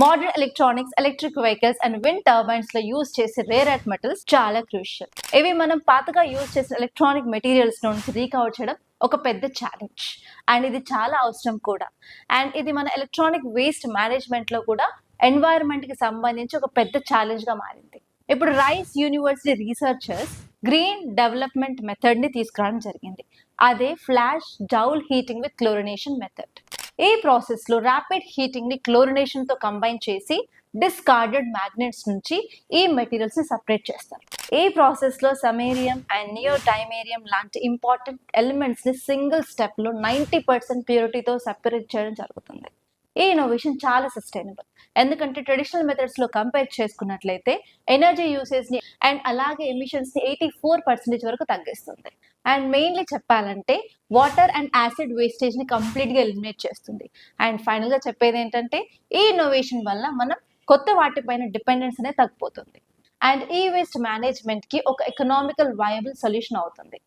Modern electronics, electric vehicles and wind turbines లో use చేసే rare earth metals చాలా crucial. ఇవి మనం పాతగా యూజ్ చేసిన ఎలక్ట్రానిక్ మెటీరియల్స్ నుంచి రీకవర్ చేయడం ఒక పెద్ద ఛాలెంజ్. అండ్ ఇది చాలా అవసరం కూడా. అండ్ ఇది మన ఎలక్ట్రానిక్ వేస్ట్ మేనేజ్మెంట్ లో కూడా ఎన్వైరన్మెంట్ కి సంబంధించి ఒక పెద్ద ఛాలెంజ్ గా మారింది. ఇప్పుడు rice university researchers green development method ని తీసుకురావడం జరిగింది. అదే flash joule heating with chlorination method. ఈ ప్రాసెస్ లో ర్యాపిడ్ హీటింగ్ ని క్లోరినేషన్ తో కంబైన్ చేసి డిస్కార్డెడ్ మ్యాగ్నెట్స్ నుంచి ఈ మెటీరియల్స్ ని సపరేట్ చేస్తారు. ఈ ప్రాసెస్ లో సమేరియం అండ్ నియోడైమేరియం లాంటి ఇంపార్టెంట్ ఎలిమెంట్స్ ని సింగిల్ స్టెప్ లో 90% ప్యూరిటీతో సెపరేట్ చేయడం జరుగుతుంది. ఈ ఇన్నోవేషన్ చాలా సస్టైనబుల్, ఎందుకంటే ట్రెడిషనల్ మెథడ్స్ లో కంపేర్ చేసుకున్నట్లయితే ఎనర్జీ యూసేజ్ ని అండ్ అలాగే ఎమిషన్స్ ని 84% వరకు తగ్గిస్తుంది. అండ్ మెయిన్లీ చెప్పాలంటే వాటర్ అండ్ యాసిడ్ వేస్టేజ్ ని కంప్లీట్ గా ఎలిమినేట్ చేస్తుంది. అండ్ ఫైనల్ గా చెప్పేది ఏంటంటే ఈ ఇన్నోవేషన్ వల్ల మనం కొత్త వాటిపైన డిపెండెన్స్ అనేది తగ్గిపోతుంది. అండ్ ఈ వేస్ట్ మేనేజ్మెంట్ కి ఒక ఎకనామికల్ వయబుల్ సొల్యూషన్ అవుతుంది.